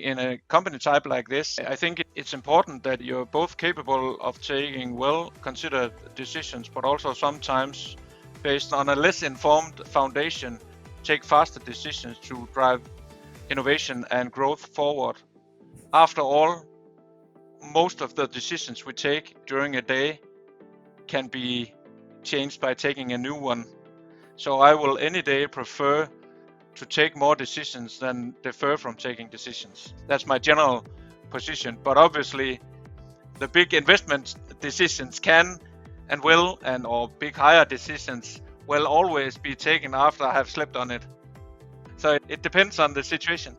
In a company type like this, I think it's important that you're both capable of taking well-considered decisions, but also sometimes based on a less informed foundation, take faster decisions to drive innovation and growth forward. After all, most of the decisions we take during a day can be changed by taking a new one. So I will any day prefer to take more decisions than defer from taking decisions. That's my general position. But obviously, the big investment decisions can and will, or big hire decisions will always be taken after I have slept on it. So it depends on the situation.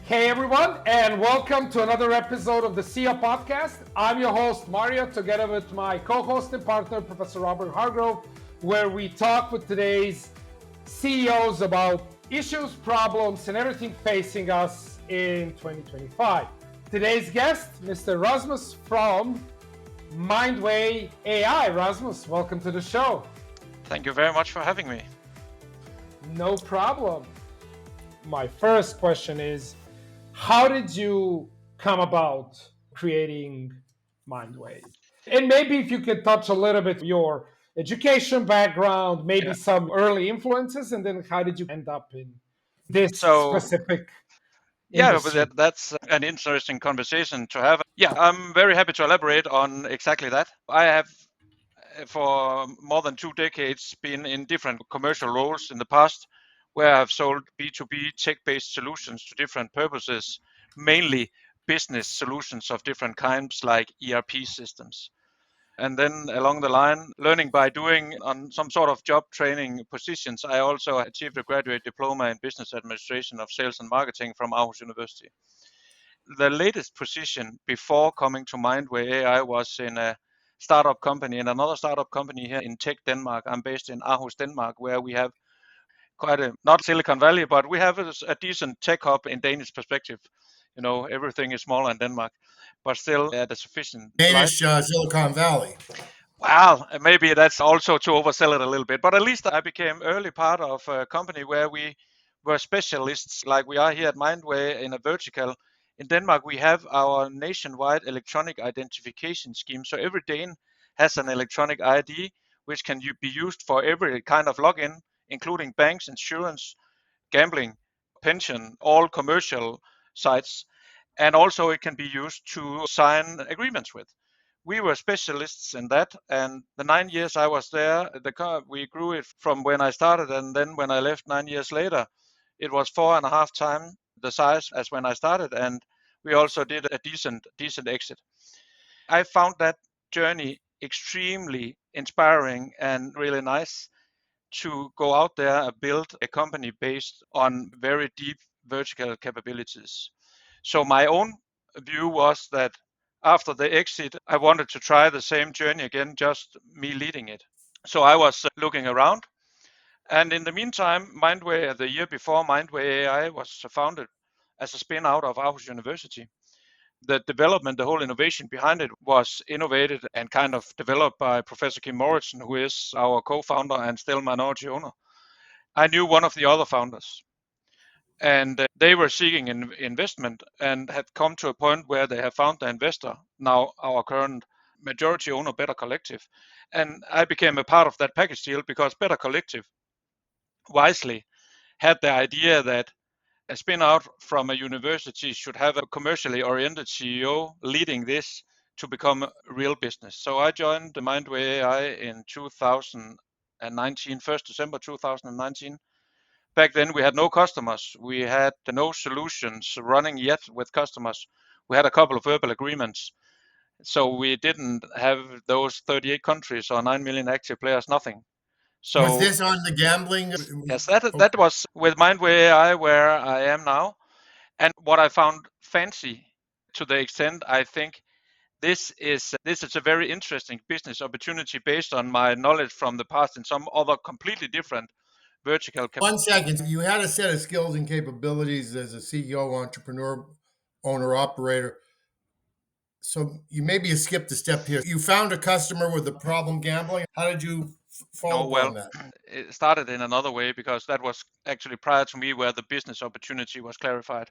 Hey everyone, and welcome to another episode of the SIA podcast. I'm your host Mario, together with my co-host and partner, Professor Robert Hargrove, where we talk with today's CEOs about issues, problems, and everything facing us in 2025. Today's guest, Mr. Rasmus from Mindway AI. Rasmus, welcome to the show. Thank you very much for having me. No problem. My first question is, how did you come about creating Mindway? And maybe if you could touch a little bit your education background, maybe some early influences, and then how did you end up in this specific industry? But that's an interesting conversation to have. Yeah, I'm very happy to elaborate on exactly that. I have, for more than 2 decades, been in different commercial roles in the past, where I've sold B2B tech-based solutions to different purposes, mainly business solutions of different kinds like ERP systems. And then along the line, learning by doing on some sort of job training positions, I also achieved a graduate diploma in business administration of sales and marketing from Aarhus University. The latest position before coming to Mindway AI was in a startup company, in another startup company here in Tech Denmark. I'm based in Aarhus, Denmark, where we have quite not Silicon Valley, but we have a decent tech hub in Danish perspective. You know, everything is smaller in Denmark, but still at a sufficient Danish Silicon Valley. Well, maybe that's also to oversell it a little bit, but at least I became early part of a company where we were specialists, like we are here at Mindway in a vertical. In Denmark, we have our nationwide electronic identification scheme. So every Dane has an electronic ID, which can be used for every kind of login, including banks, insurance, gambling, pension, all commercial sites. And also it can be used to sign agreements with. We were specialists in that, and the 9 years I was there, we grew it from when I started, and then when I left 9 years later, it was 4.5 times the size as when I started, and we also did a decent exit. I found that journey extremely inspiring and really nice to go out there and build a company based on very deep vertical capabilities. So my own view was that after the exit, I wanted to try the same journey again, just me leading it. So I was looking around. And in the meantime, Mindway, the year before, Mindway AI was founded as a spin out of Aarhus University. The development, the whole innovation behind it was innovated and kind of developed by Professor Kim Morrison, who is our co-founder and still minority owner. I knew one of the other founders, and they were seeking investment and had come to a point where they have found the investor, now our current majority owner, Better Collective. And I became a part of that package deal because Better Collective wisely had the idea that a spin out from a university should have a commercially oriented CEO leading this to become a real business. So I joined the Mindway AI in 2019, 1st December 2019. Back then we had no customers. We had no solutions running yet with customers. We had a couple of verbal agreements. So we didn't have those 38 countries or 9 million active players, nothing. So was this on the gambling? Yes, that was with Mindway AI where I am now. And what I found fancy, to the extent I think this is a very interesting business opportunity based on my knowledge from the past in some other completely different vertical. 1 second. You had a set of skills and capabilities as a CEO, entrepreneur, owner, operator. So you skipped a step here. You found a customer with a problem gambling. How did you follow up on that. It started in another way because that was actually prior to me where the business opportunity was clarified,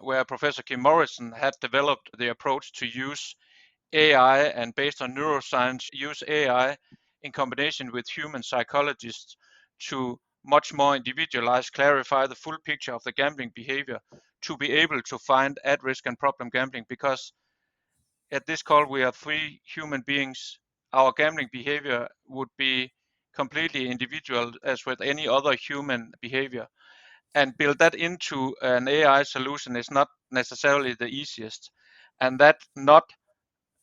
where Professor Kim Morrison had developed the approach to use AI and based on neuroscience, use AI in combination with human psychologists to much more individualize, clarify the full picture of the gambling behavior to be able to find at-risk and problem gambling. Because at this call, we are 3 human beings. Our gambling behavior would be completely individual as with any other human behavior. And build that into an AI solution is not necessarily the easiest. And that not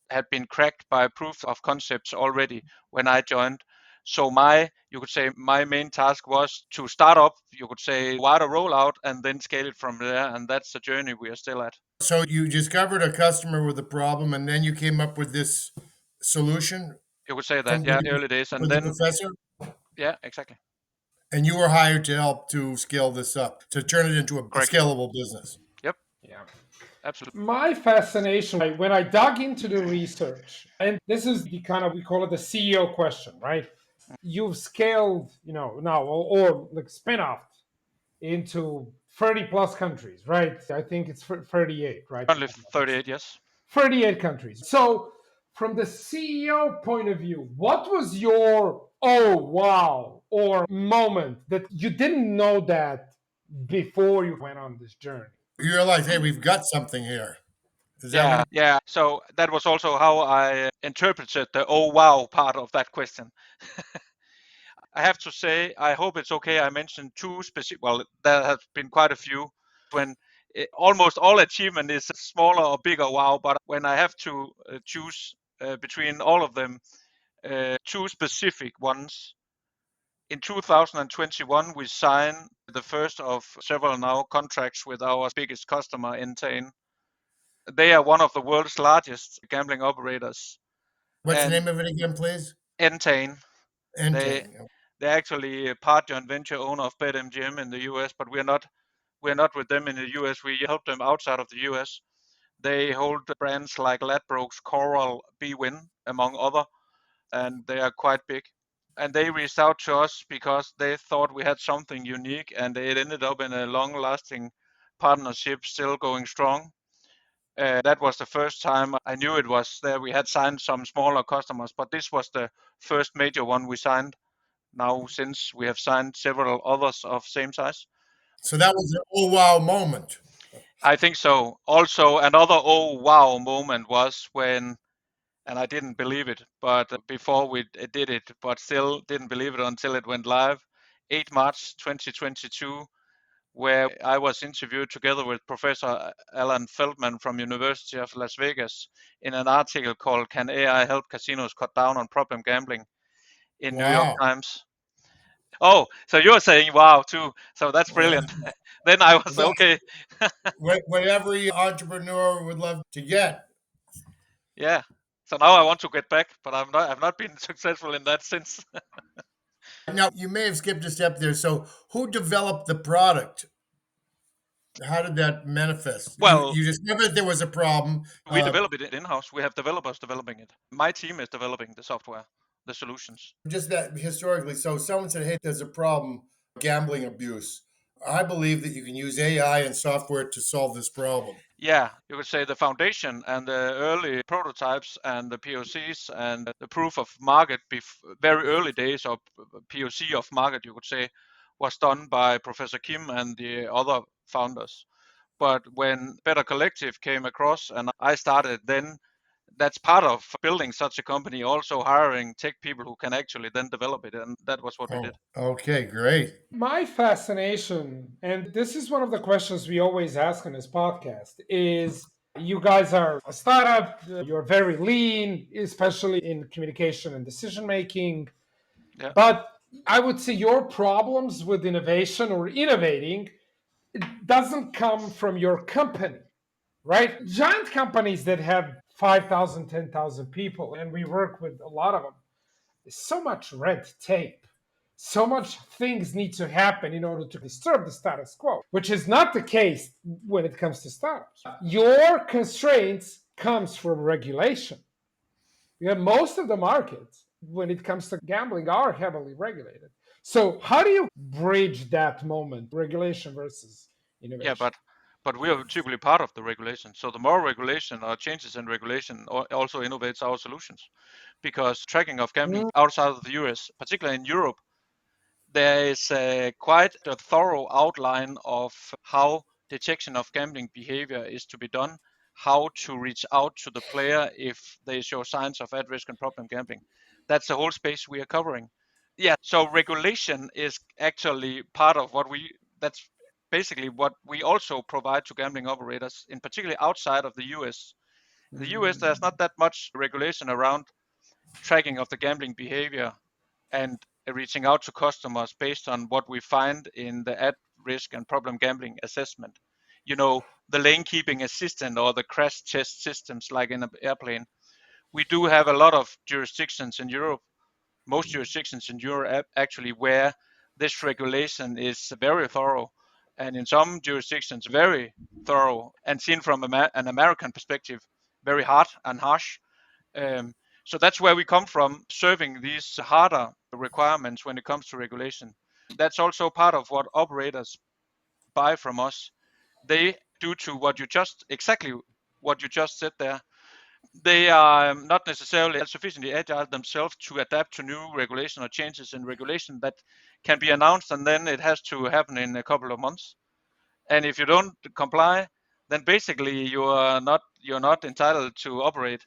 had been cracked by proof of concepts already when I joined. So you could say my main task was to start up, you could say wider rollout and then scale it from there. And that's the journey we are still at. So you discovered a customer with a problem, and then you came up with this solution You could say from that, yeah, early days. And with the then, professor, yeah, exactly. and you were hired to help to scale this up, to turn it into a Correct. scalable business. Yep. Yeah. Absolutely. My fascination, when I dug into the research, and this is the kind of, we call it the CEO question, right? You've scaled, now, or like spinout into 30 plus countries, right? I think it's 38, right? Currently 38, yes. 38 countries. So, from the CEO point of view, what was your oh wow or moment that you didn't know that before you went on this journey? You realize, hey, we've got something here. Is that what Yeah. So that was also how I interpreted the oh wow part of that question. I have to say, I hope it's okay. I mentioned 2 specific, well, there have been quite a few when almost all achievement is smaller or bigger wow, but when I have to choose between all of them, 2 specific ones. In 2021, we signed the first of several now contracts with our biggest customer, Entain. They are one of the world's largest gambling operators. What's the And name of it again, please? Entain, they Entain. they're actually a part joint venture owner of BetMGM in the US, but we're not with them in the US. We help them outside of the US. They hold brands like Ladbrokes, Coral, BWin, among other, and they are quite big. And they reached out to us because they thought we had something unique, and it ended up in a long-lasting partnership, still going strong. That was the first time I knew it was there. We had signed some smaller customers, but this was the first major one we signed. Now, since we have signed several others of same size. So that was an oh wow moment. I think so. Also, another oh wow moment was when, and I didn't believe it, but before we did it, but still didn't believe it until it went live, 8 March 2022, where I was interviewed together with Professor Alan Feldman from University of Las Vegas in an article called "Can AI Help Casinos Cut Down on Problem Gambling" in New York Wow. Times. Oh, so you're saying wow too. So that's brilliant. Then I was okay. What every entrepreneur would love to get. Yeah. So now I want to get back, but I've not been successful in that since. Now, you may have skipped a step there. So, who developed the product? How did that manifest? Well, You discovered there was a problem. we develop it in-house. We have developers developing it. My team is developing the software, the solutions. Just that historically. So, someone said, hey, there's a problem, gambling abuse. I believe that you can use AI and software to solve this problem. Yeah, you could say the foundation and the early prototypes and the POCs and the proof of market, very early days of POC of market, you could say, was done by Professor Kim and the other founders. But when Better Collective came across and I started, then that's part of building such a company, also hiring tech people who can actually then develop it. And that was what we did. Okay, great. My fascination, and this is one of the questions we always ask on this podcast, is you guys are a startup, you're very lean, especially in communication and decision making. Yeah. But I would say your problems with innovation or innovating, it doesn't come from your company, right? Giant companies that have 5,000, 10,000 people, and we work with a lot of them, there's so much red tape. So much things need to happen in order to disturb the status quo, which is not the case when it comes to startups. Your constraints comes from regulation. You have most of the markets when it comes to gambling are heavily regulated. So how do you bridge that moment, regulation versus Yeah, innovation? but we are typically part of the regulation. So the more regulation or changes in regulation also innovates our solutions, because tracking of gambling Mm. outside of the US, particularly in Europe, there is quite a thorough outline of how detection of gambling behavior is to be done, how to reach out to the player if they show signs of at-risk and problem gambling. That's the whole space we are covering. Yeah, so regulation is actually part of what that's basically what we also provide to gambling operators, in particular outside of the US. In the US, there's not that much regulation around tracking of the gambling behavior and reaching out to customers based on what we find in the at-risk and problem gambling assessment. You know, the lane keeping assistant or the crash test systems like in an airplane. We do have a lot of jurisdictions in Europe, most jurisdictions in Europe actually, where this regulation is very thorough, and in some jurisdictions very thorough, and seen from an American perspective, very hard and harsh. Um, so that's where we come from, serving these harder requirements when it comes to regulation. That's also part of what operators buy from us. They, due to exactly what you just said there, they are not necessarily sufficiently agile themselves to adapt to new regulation or changes in regulation that can be announced, and then it has to happen in a couple of months. And if you don't comply, then basically you're not entitled to operate.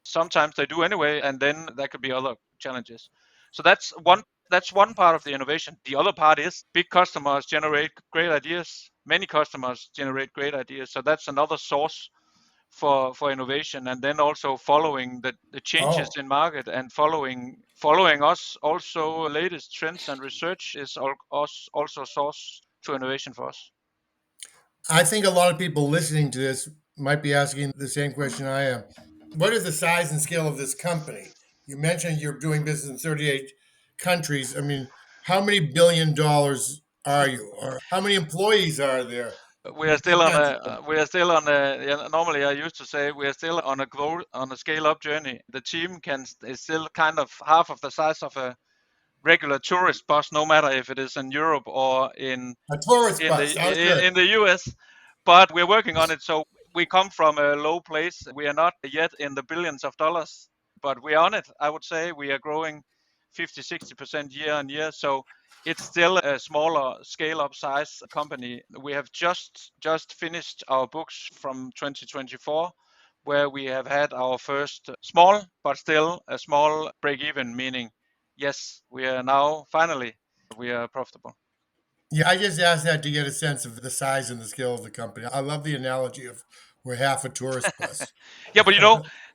Sometimes they do anyway, and then there could be other challenges. So that's one part of the innovation. The other part is big customers generate great ideas. Many customers generate great ideas. So that's another source for innovation, and then also following the changes Oh, in market and following us also latest trends and research is also a source to innovation for us. I think a lot of people listening to this might be asking the same question I am. What is the size and scale of this company? You mentioned you're doing business in 38 countries. I mean, how many $1 billion are you? Or how many employees are there? We are still on a yeah, normally I used to say we are still on a scale up journey. The team is still kind of half of the size of a regular tourist bus, no matter if it is in Europe or A tourist bus. Sounds good. in the US. But we're working on it. So we come from a low place. We are not yet in the billions of dollars, but we are on it. I would say we are growing 50, 60% year on year. So it's still a smaller scale up size company. We have just finished our books from 2024, where we have had our first small, but still a small break even, meaning yes, we are now finally we are profitable. Yeah, I just asked that to get a sense of the size and the scale of the company. I love the analogy of we're half a tourist bus. Yeah, but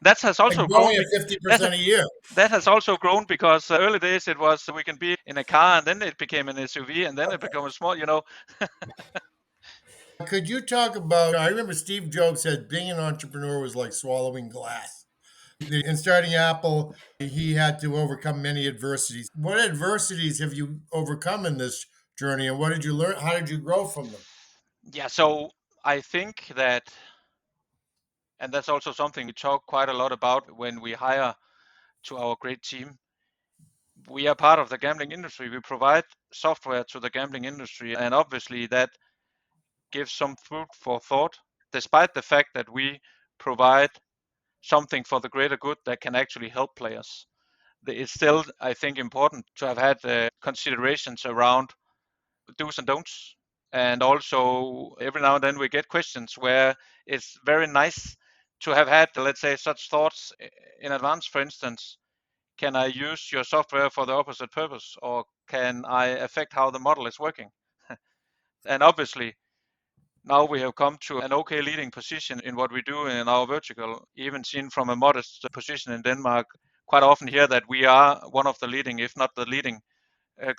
that has And also grown. growing at That 50% a year. that has also grown because early days it was we can be in a car, and then it became an SUV, and then it became a small. Could you talk about? I remember Steve Jobs said being an entrepreneur was like swallowing glass. In starting Apple, he had to overcome many adversities. What adversities have you overcome in this journey, and what did you learn? How did you grow from them? Yeah, so I think that, and that's also something we talk quite a lot about when we hire to our great team. We are part of the gambling industry. We provide software to the gambling industry, and obviously that gives some food for thought, despite the fact that we provide something for the greater good that can actually help players. It's still, I think, important to have had considerations around do's and don'ts. And also, every now and then we get questions where it's very nice to have had, let's say, such thoughts in advance. For instance, can I use your software for the opposite purpose, or can I affect how the model is working? And obviously, now we have come to an okay leading position in what we do in our vertical, even seen from a modest position in Denmark. Quite often here that we are one of the leading, if not the leading,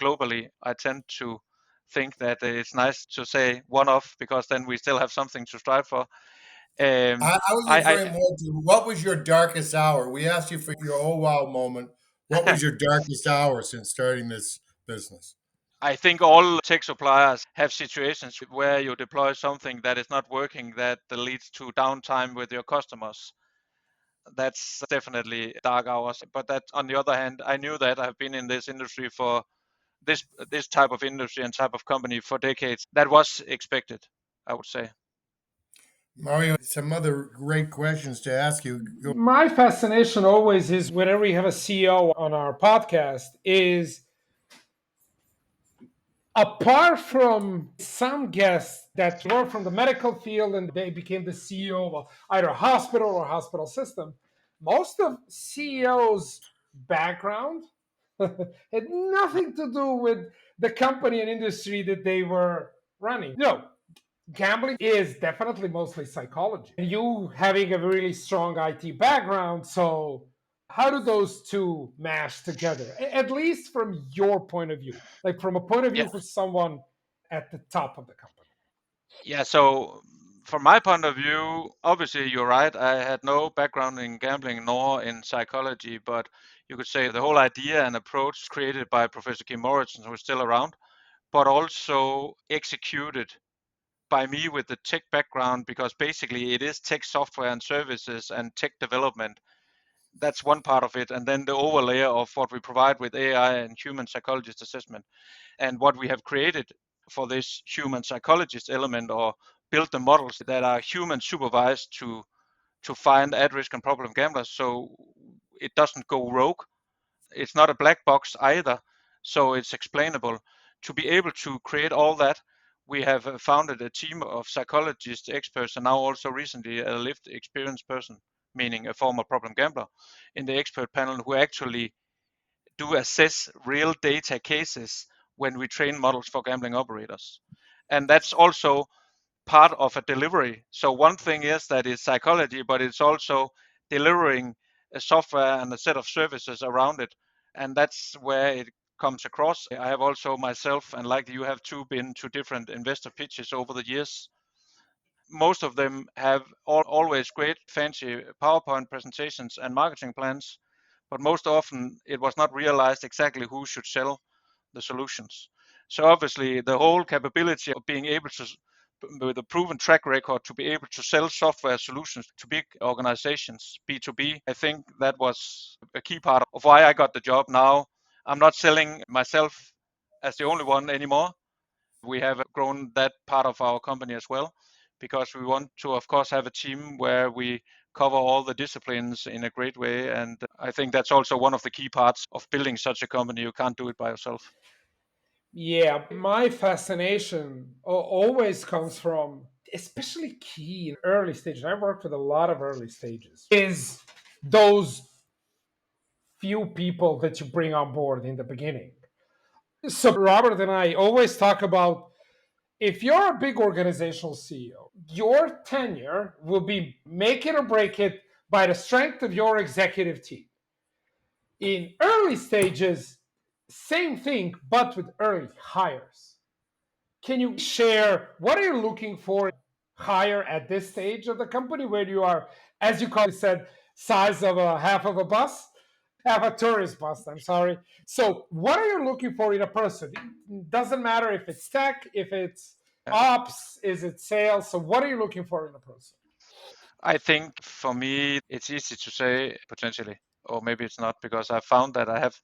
globally. I tend to think that it's nice to say one off, because then we still have something to strive for. I was I, referring more to what was your darkest hour? We asked you for your oh wow moment. What I was your darkest hour since starting this business? I think all tech suppliers have situations where you deploy something that is not working, that leads to downtime with your customers. that's definitely dark hours. But that, on the other hand, I knew that I've been in this industry for this type of industry and type of company for decades. That was expected, I would say. Mario, some other great questions to ask you. My fascination always is whenever we have a CEO on our podcast is apart from some guests that were from the medical field and they became the CEO of either a hospital or a hospital system, most of CEOs' background had nothing to do with the company and industry that they were running. No, gambling is definitely mostly psychology. You having a really strong IT background, so how do those two mash together? At least from your point of view, like from a point of Yeah, view for someone at the top of the company. yeah. So from my point of view, obviously you're right. I had no background in gambling nor in psychology, but you could say the whole idea and approach created by Professor Kim Morrison, who's still around, but also executed by me with the tech background, because basically it is tech software and services and tech development. That's one part of it. And then the overlay of what we provide with AI and human psychologist assessment, and what we have created for this human psychologist element, or build the models that are human supervised to find at risk and problem gamblers, so it doesn't go rogue. It's not a black box either, so it's explainable. To be able to create all that, we have founded a team of psychologists, experts, and now also recently a lived experienced person, meaning a former problem gambler, in the expert panel, who actually do assess real data cases when we train models for gambling operators. And that's also part of a delivery. So one thing is that it's psychology, but it's also delivering a software and a set of services around it. And that's where it comes across. I have also myself, and like you have too, been to different investor pitches over the years. Most of them have always great fancy PowerPoint presentations and marketing plans, but most often it was not realized exactly who should sell the solutions. So obviously the whole capability of being able to, with a proven track record, to be able to sell software solutions to big organizations, B2B, I think that was a key part of why I got the job. Now I'm not selling myself as the only one anymore. We have grown that part of our company as well, because we want to, of course, have a team where we cover all the disciplines in a great way. And I think that's also one of the key parts of building such a company. You can't do it by yourself. Yeah, my fascination always comes from, especially key in early stages. I worked with a lot of early stages. Is those few people that you bring on board in the beginning. So Robert and I always talk about if you're a big organizational CEO, your tenure will be make it or break it by the strength of your executive team. In early stages, same thing, but with early hires. Can you share what are you looking for hire at this stage of the company where you are, as you call it, said, size of a half of a bus? Have a tourist bus, I'm sorry. So, what are you looking for in a person? It doesn't matter if it's tech, if it's ops, is it sales? So, what are you looking for in a person? I think for me, it's easy to say potentially, or maybe it's not, because I found that I have,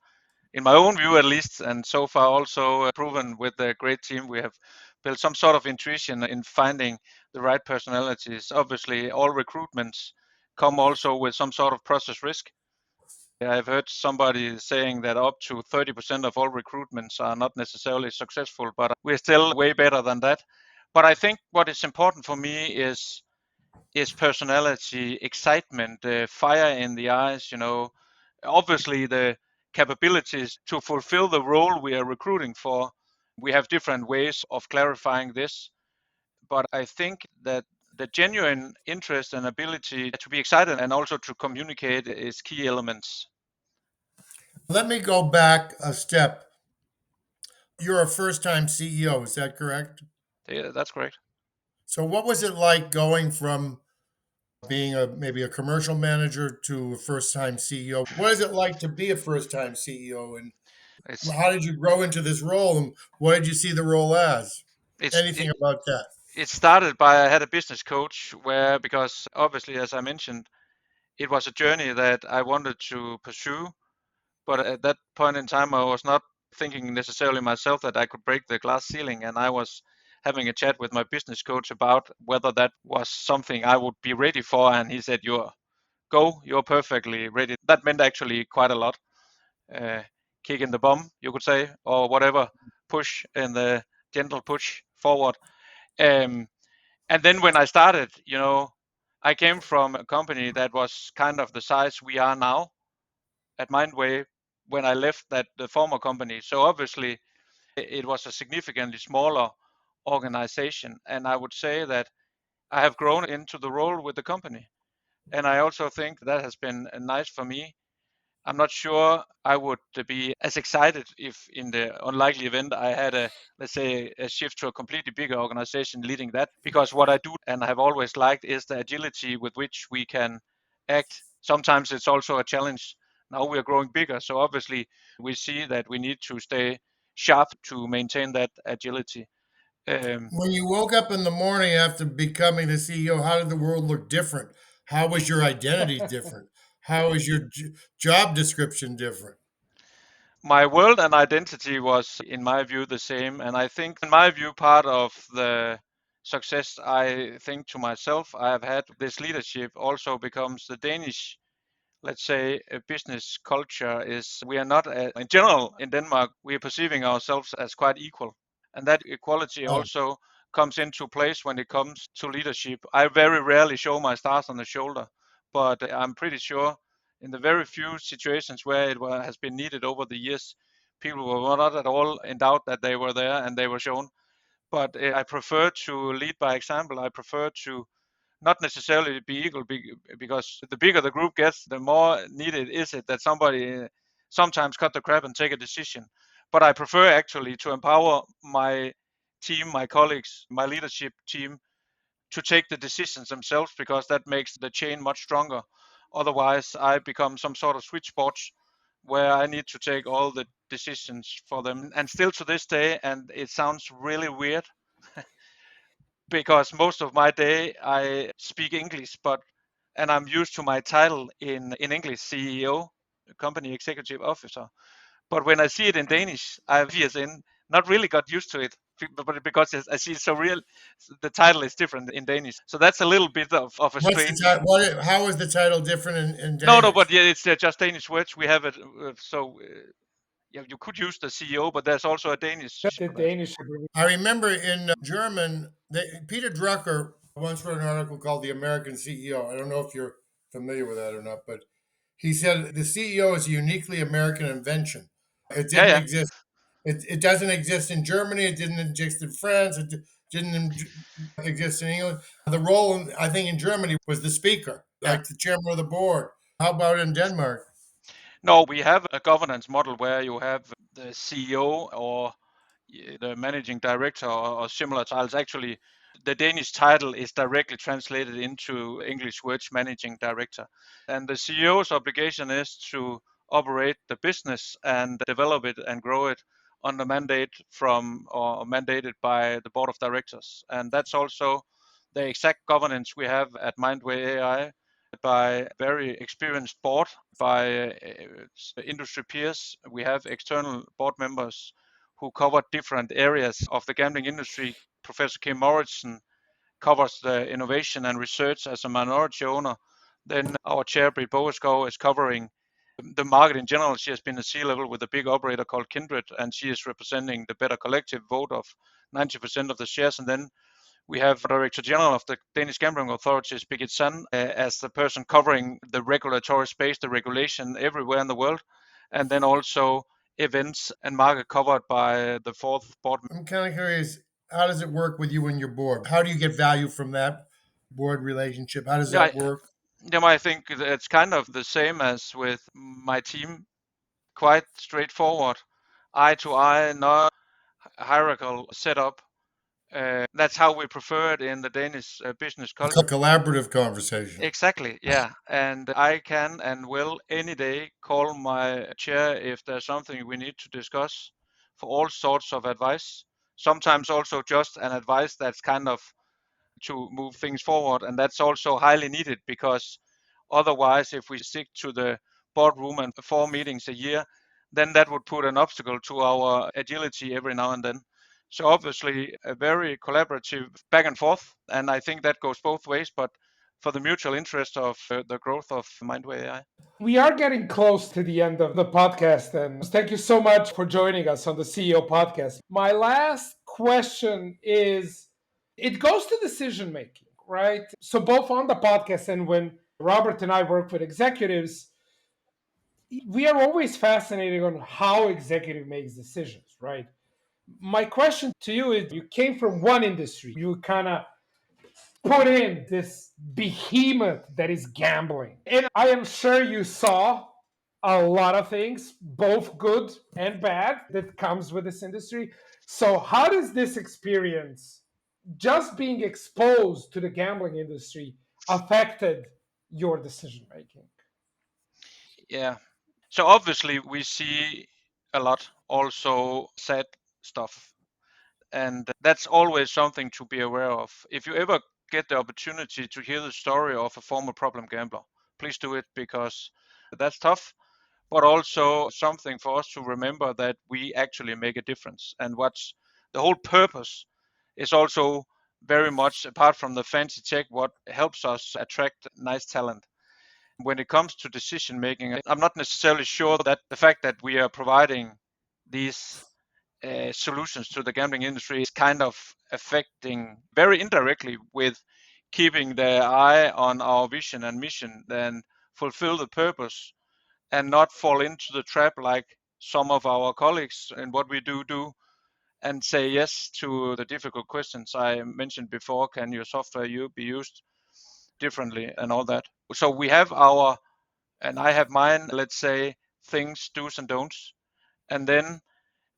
in my own view at least, and so far also proven with the great team, we have built some sort of intuition in finding the right personalities. Obviously, all recruitments come also with some sort of process risk. I've heard somebody saying that up to 30% of all recruitments are not necessarily successful, but we're still way better than that. But I think what is important for me is personality, excitement, fire in the eyes, obviously the capabilities to fulfill the role we are recruiting for. We have different ways of clarifying this, but I think that the genuine interest and ability to be excited and also to communicate is key elements. Let me go back a step. You're a first time CEO, is that correct? Yeah, that's correct. So, what was it like going from being maybe a commercial manager to a first time CEO? What is it like to be a first time CEO? And It's how did you grow into this role? And what did you see the role as? it's Anything about that? it started by, I had a business coach where, because obviously, as I mentioned, it was a journey that I wanted to pursue. But at that point in time, I was not thinking necessarily myself that I could break the glass ceiling. And I was having a chat with my business coach about whether that was something I would be ready for. And he said, you're perfectly ready. That meant actually quite a lot. Kick in the bum, you could say, or whatever, push in the gentle push forward. Um, and then when I started, I came from a company that was kind of the size we are now at Mindway when I left the former company. So obviously it was a significantly smaller organization. And I would say that I have grown into the role with the company. And I also think that has been nice for me. I'm not sure I would be as excited if in the unlikely event I had let's say, a shift to a completely bigger organization leading that, because what I do and I have always liked is the agility with which we can act. Sometimes it's also a challenge. Now we are growing bigger, so obviously we see that we need to stay sharp to maintain that agility. Um, When you woke up in the morning after becoming the CEO, how did the world look different? How was your identity different? How was your job description different? my world and identity was, in my view, the same. And I think, in my view, part of the success I think to myself I have had this leadership also becomes the Danish, let's say, business culture is we are not, in general, in Denmark, we are perceiving ourselves as quite equal. And that equality Oh, also comes into place when it comes to leadership. I very rarely show my stars on the shoulder, but I'm pretty sure in the very few situations where has been needed over the years, people were not at all in doubt that they were there and they were shown. But I prefer to lead by example. I prefer to not necessarily be equal, because the bigger the group gets, the more needed is it that somebody sometimes cut the crap and take a decision. But I prefer actually to empower my team, my colleagues, my leadership team to take the decisions themselves, because that makes the chain much stronger. Otherwise, I become some sort of switchboard where I need to take all the decisions for them. And still to this day, and it sounds really weird, because most of my day I speak English, and I'm used to my title in English, CEO, company executive officer. But when I see it in Danish, I've years in not really got used to it, but because I see it so real, the title is different in Danish. So that's a little bit of a what's the strange. title? How is the title different in No, Danish? but yeah, it's just Danish words. We have it. Yeah, you could use the CEO, but there's also a Danish The for that. Danish. I remember in German, Peter Drucker once wrote an article called "The American CEO." I don't know if you're familiar with that or not, but he said the CEO is a uniquely American invention. It Yeah, didn't yeah. exist. It doesn't exist in Germany. It didn't exist in France. It didn't exist in England. The role, I think, in Germany was the speaker, Yeah. like the chairman of the board. How about in Denmark? No, we have a governance model where you have the CEO or the managing director or similar titles. Actually, the Danish title is directly translated into English words managing director. And the CEO's obligation is to operate the business and develop it and grow it under mandate from or mandated by the board of directors. And that's also the exact governance we have at Mindway AI, by a very experienced board, by industry peers. We have external board members who cover different areas of the gambling industry. Professor Kim Morrison covers the innovation and research as a minority owner. Then our chair, Britt Bogeskov, is covering the market in general. She has been a C-level with a big operator called Kindred, and she is representing the Better Collective vote of 90% of the shares. And then we have Director General of the Danish Gambling Authorities, Birgit Sand, as the person covering the regulatory space, the regulation everywhere in the world, and then also events and market covered by the fourth board. I'm kind of curious. How does it work with you and your board? How do you get value from that board relationship? How does Yeah, that work? I think it's kind of the same as with my team, quite straightforward, eye to eye, not hierarchical setup. That's how we prefer it in the Danish business A culture. collaborative conversation. Exactly, yeah. And I can and will any day call my chair if there's something we need to discuss for all sorts of advice. Sometimes also just an advice that's kind of to move things forward. And that's also highly needed, because Otherwise, if we stick to the boardroom and 4 meetings a year, then that would put an obstacle to our agility every now and then. So obviously a very collaborative back and forth, and I think that goes both ways, but for the mutual interest of the growth of Mindway AI. We are getting close to the end of the podcast, and thank you so much for joining us on the CEO podcast. My last question is, it goes to decision making, right? So both on the podcast and when Robert and I work with executives, we are always fascinated on how executive makes decisions, right? My question to you is, you came from one industry, you kind of put in this behemoth that is gambling. And I am sure you saw a lot of things, both good and bad, that comes with this industry. So how does this experience, just being exposed to the gambling industry, affected your decision making? Yeah. So obviously we see a lot also sad stuff, and that's always something to be aware of. If you ever get the opportunity to hear the story of a former problem gambler, please do it, because that's tough, but also something for us to remember that we actually make a difference. And what's the whole purpose is also very much, apart from the fancy tech, what helps us attract nice talent. When it comes to decision making, I'm not necessarily sure that the fact that we are providing these solutions to the gambling industry is kind of affecting very indirectly with keeping the eye on our vision and mission, and fulfill the purpose and not fall into the trap like some of our colleagues and what we do, and say yes to the difficult questions I mentioned before. Can your software be used differently and all that? So we have our, and I have mine, let's say, things, do's and don'ts. And then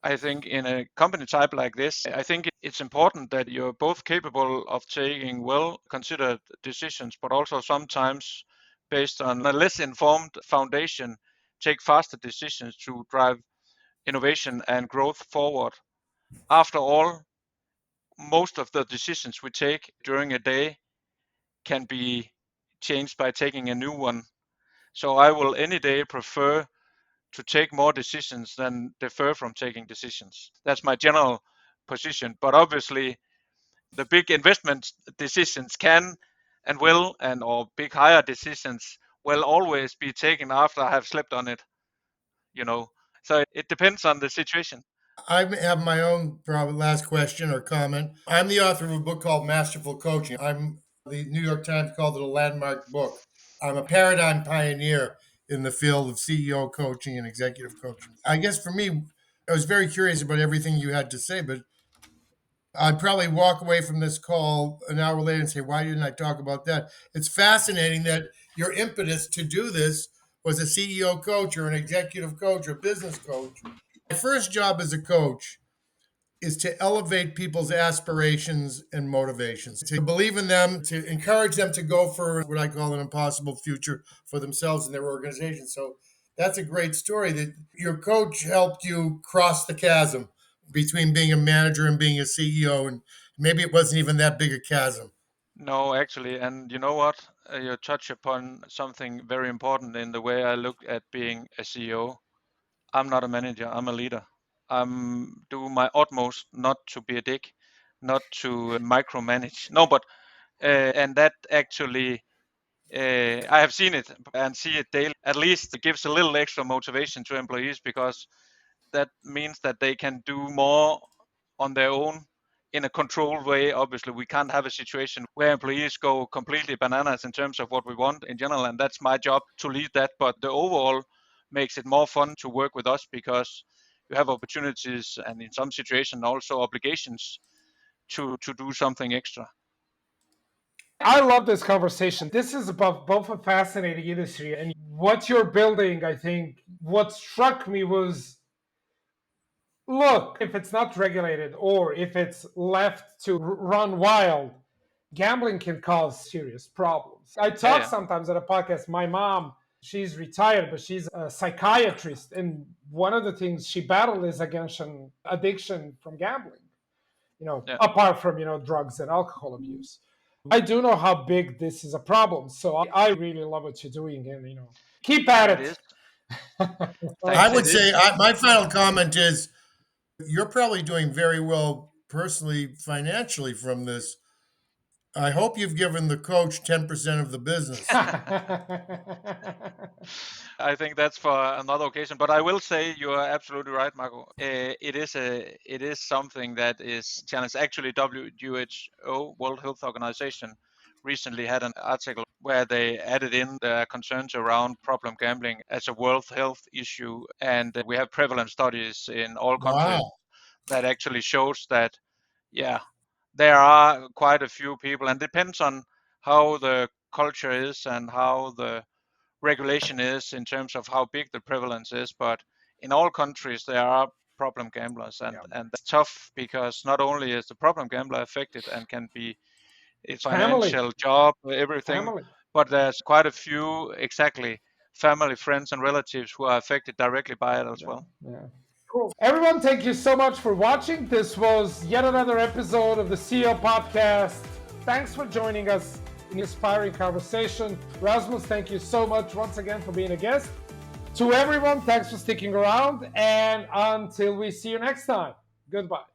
I think in a company type like this, I think it's important that you're both capable of taking well considered decisions, but also sometimes based on a less informed foundation, take faster decisions to drive innovation and growth forward. After all, most of the decisions we take during a day can be changed by taking a new one. So I will any day prefer to take more decisions than defer from taking decisions. That's my general position. But obviously, the big investment decisions can and will, and or big hire decisions will always be taken after I have slept on it. You know, so it depends on the situation. I have my own probably last question or comment. I'm the author of a book called Masterful Coaching. The New York Times called it a landmark book. I'm a paradigm pioneer in the field of CEO coaching and executive coaching. I guess for me, I was very curious about everything you had to say, but I'd probably walk away from this call an hour later and say, why didn't I talk about that? It's fascinating that your impetus to do this was a CEO coach or an executive coach or business coach. My first job as a coach is to elevate people's aspirations and motivations, to believe in them, to encourage them to go for what I call an impossible future for themselves and their organization. So that's a great story that your coach helped you cross the chasm between being a manager and being a CEO. And maybe it wasn't even that big a chasm. No, actually, and you know what? You touch upon something very important in the way I look at being a CEO. I'm not a manager, I'm a leader. I'm do my utmost not to be a dick, not to micromanage. No, but and that actually I have seen it and see it daily. At least it gives a little extra motivation to employees, because that means that they can do more on their own in a controlled way. Obviously, we can't have a situation where employees go completely bananas in terms of what we want in general, and that's my job to lead that. But the overall makes it more fun to work with us, because you have opportunities and in some situations also obligations to do something extra. I love this conversation. This is about both a fascinating industry and what you're building. I think what struck me was, look, if it's not regulated or if it's left to run wild, gambling can cause serious problems. I Yeah, talk yeah, sometimes at a podcast. My mom, she's retired, but she's a psychiatrist. And one of the things she battled is against an addiction from gambling, yeah. apart from, drugs and alcohol abuse. I do know how big this is a problem, so I really love what you're doing, and keep at It it. is. I Thanks. would It is. say my final comment is you're probably doing very well personally, financially from this. I hope you've given the coach 10% of the business. I think that's for another occasion. But I will say you are absolutely right, Marco. It is something that is challenged. Actually, WHO, World Health Organization, recently had an article where they added in the concerns around problem gambling as a world health issue, and we have prevalent studies in all countries Wow. that actually shows that, yeah, there are quite a few people, and depends on how the culture is and how the regulation is in terms of how big the prevalence is. But in all countries, there are problem gamblers, and that's tough because not only is the problem gambler affected and can be its Family, financial job, everything, family. but there's quite a few exactly family, friends, and relatives who are affected directly by it as Yeah, well. yeah. Cool. Everyone, thank you so much for watching. This was yet another episode of the CEO Podcast. Thanks for joining us in inspiring conversation. Rasmus, thank you so much once again for being a guest. To everyone, thanks for sticking around. And until we see you next time, goodbye.